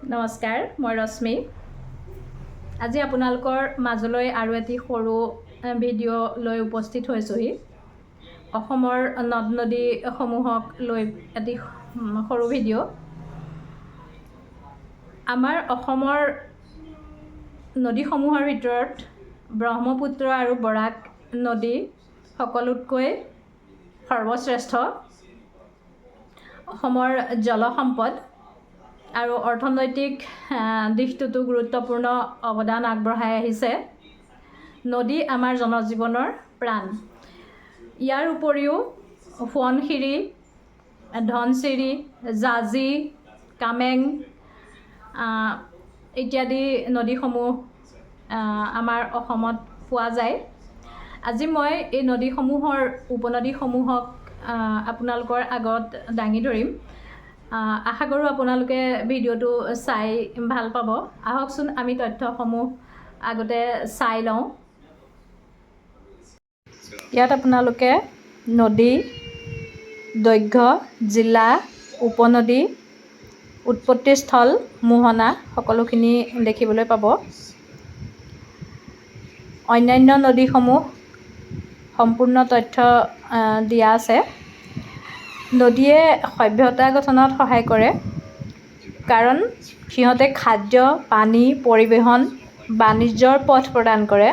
নমস্কাৰ, মই ৰশ্মি। আজি আপোনালোকৰ মাজলৈ আৰু এটি সৰু ভিডিঅ' লৈ উপস্থিত হৈছোহি। অসমৰ নদ নদীসমূহক লৈ এটি সৰু ভিডিঅ'। আমাৰ অসমৰ নদীসমূহৰ ভিতৰত ব্ৰহ্মপুত্ৰ আৰু বৰাক নদী সকলোতকৈ সৰ্বশ্ৰেষ্ঠ। অসমৰ জলসম্পদ আৰু অৰ্থনৈতিক দিশটোতো গুৰুত্বপূৰ্ণ অৱদান আগবঢ়াই আহিছে। নদী আমাৰ জনজীৱনৰ প্ৰাণ। ইয়াৰ উপৰিও সোৱণশিৰি, ধনশিৰি, জাঁজি, কামেং ইত্যাদি নদীসমূহ আমাৰ অসমত পোৱা যায়। আজি মই এই নদীসমূহৰ উপনদীসমূহক আপোনালোকৰ আগত দাঙি ধৰিম। আশা কৰোঁ আপোনালোকে ভিডিঅ'টো চাই ভাল পাব। আহকচোন আমি তথ্যসমূহ আগতে চাই লওঁ। ইয়াত আপোনালোকে নদী, দৈৰ্ঘ্য, জিলা, উপনদী, উৎপত্তিস্থল, মোহনা সকলোখিনি দেখিবলৈ পাব। অন্যান্য নদীসমূহ সম্পূৰ্ণ তথ্য দিয়া আছে। নদীয়ে সভ্যতা গঠনত সহায় কৰে, কাৰণ সিহঁতে খাদ্য, পানী, পৰিবহণ, বাণিজ্যৰ পথ প্ৰদান কৰে।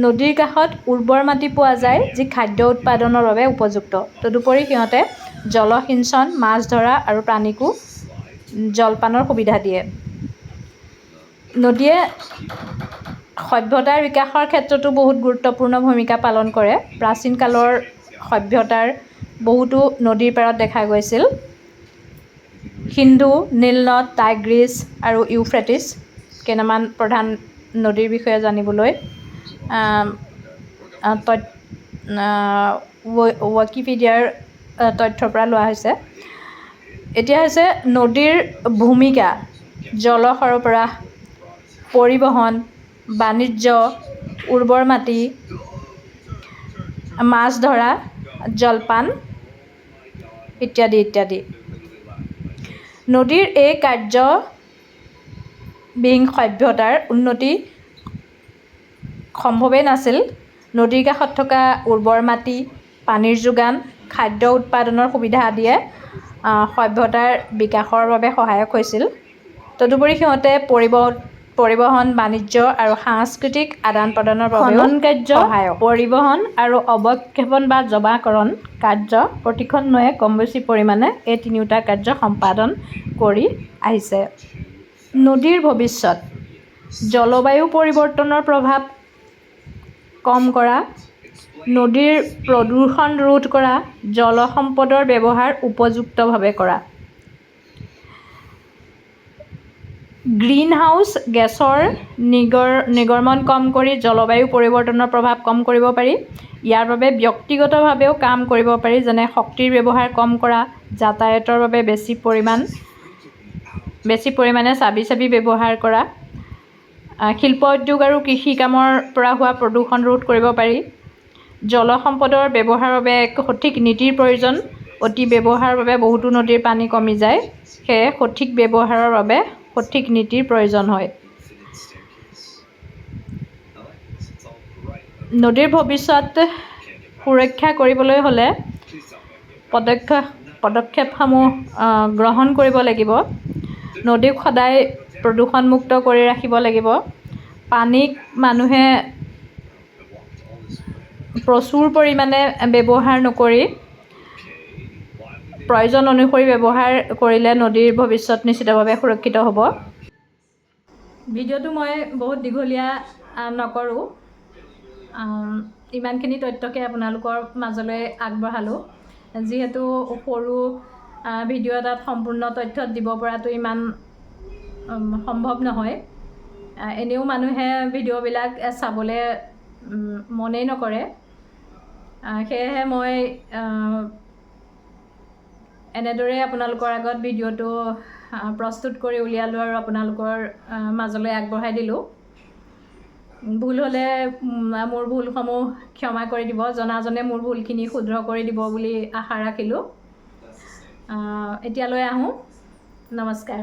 নদীৰ কাষত উৰ্বৰ মাটি পোৱা যায়, যি খাদ্য উৎপাদনৰ বাবে উপযুক্ত। তদুপৰি সিহঁতে জলসিঞ্চন, মাছ ধৰা আৰু প্ৰাণীকো জলপানৰ সুবিধা দিয়ে। নদীয়ে সভ্যতাৰ বিকাশৰ ক্ষেত্ৰতো বহুত গুৰুত্বপূৰ্ণ ভূমিকা পালন কৰে। প্ৰাচীন কালৰ সভ্যতাৰ বহুতো নদীৰ পাৰত দেখা গৈছিল। সিন্ধু, নীলনদ, টাইগ্ৰিছ আৰু ইউফ্ৰেটিছ কেইটামান প্ৰধান নদীৰ বিষয়ে জানিবলৈ ৱিকিপিডিয়াৰ তথ্যৰ পৰা লোৱা হৈছে। এতিয়া হৈছে নদীৰ ভূমিকা: জল সৰবৰাহ, পৰিবহণ, বাণিজ্য, উৰ্বৰ মাটি, মাছ ধৰা, জলপান ইত্যাদি ইত্যাদি। নদীৰ এই কাৰ্যবিহীন সভ্যতাৰ উন্নতি সম্ভৱেই নাছিল। নদীৰ কাষত থকা উৰ্বৰ মাটি, পানীৰ যোগান, খাদ্য উৎপাদনৰ সুবিধা আদিয়ে সভ্যতাৰ বিকাশৰ বাবে সহায়ক হৈছিল। তদুপৰি সিহঁতে পৰিবহণ, বাণিজ্য আৰু সাংস্কৃতিক আদান প্ৰদানৰ বাবে খনন কাৰ্য, পৰিবহণ আৰু অৱক্ষেপন বা জমাকৰণ কাৰ্য, প্ৰতিখন নৈয়ে কম বেছি পৰিমাণে এই তিনিওটা কাৰ্য সম্পাদন কৰি আহিছে। নদীৰ ভৱিষ্যত: জলবায়ু পৰিৱৰ্তনৰ প্ৰভাৱ কম কৰা, নদীৰ প্ৰদূষণ ৰোধ কৰা, জল সম্পদৰ ব্যৱহাৰ উপযুক্তভাৱে কৰা, গ্ৰীণহাউছ গেছৰ নিৰ্গমন কম কৰি জলবায়ু পৰিৱৰ্তনৰ প্ৰভাৱ কম কৰিব পাৰি। ইয়াৰ বাবে ব্যক্তিগতভাৱেও কাম কৰিব পাৰি, যেনে শক্তিৰ ব্যৱহাৰ কম কৰা, যাতায়াতৰ বাবে বেছি পৰিমাণে চাবি ব্যৱহাৰ কৰা, শিল্প উদ্যোগ আৰু কৃষি কামৰ পৰা হোৱা প্ৰদূষণ ৰোধ কৰিব পাৰি। জল সম্পদৰ ব্যৱহাৰৰ বাবে এক সঠিক নীতিৰ প্ৰয়োজন। অতি ব্যৱহাৰৰ বাবে বহুতো নদীৰ পানী কমি যায়। সেয়ে সঠিক ব্যৱহাৰৰ বাবে সঠিক নীতিৰ প্ৰয়োজন হয়। নদীৰ ভৱিষ্যত সুৰক্ষা কৰিবলৈ হ'লে পদক্ষেপসমূহ গ্ৰহণ কৰিব লাগিব। নদীক সদায় প্ৰদূষণমুক্ত কৰি ৰাখিব লাগিব। পানীক মানুহে প্ৰচুৰ পৰিমাণে ব্যৱহাৰ নকৰি প্ৰয়োজন অনুসৰি ব্যৱহাৰ কৰিলে নদীৰ ভৱিষ্যত নিশ্চিতভাৱে সুৰক্ষিত হ'ব। ভিডিঅ'টো মই বহুত দীঘলীয়া নকৰোঁ। ইমানখিনি তথ্যকে আপোনালোকৰ মাজলৈ আগবঢ়ালোঁ। যিহেতু সৰু ভিডিঅ' এটাত সম্পূৰ্ণ তথ্য দিব পৰাটো ইমান সম্ভৱ নহয়। এনেও মানুহে ভিডিঅ'বিলাক চাবলৈ মনেই নকৰে। সেয়েহে মই এনেদৰে আপোনালোকৰ আগত ভিডিঅ'টো প্ৰস্তুত কৰি উলিয়ালোঁ আৰু আপোনালোকৰ মাজলৈ আগবঢ়াই দিলোঁ। ভুল হ'লে মোৰ ভুলসমূহ ক্ষমা কৰি দিব। জনাজনে মোৰ ভুলখিনি শুদ্ধ কৰি দিব বুলি আশা ৰাখিলোঁ। এতিয়ালৈ আহোঁ। নমস্কাৰ।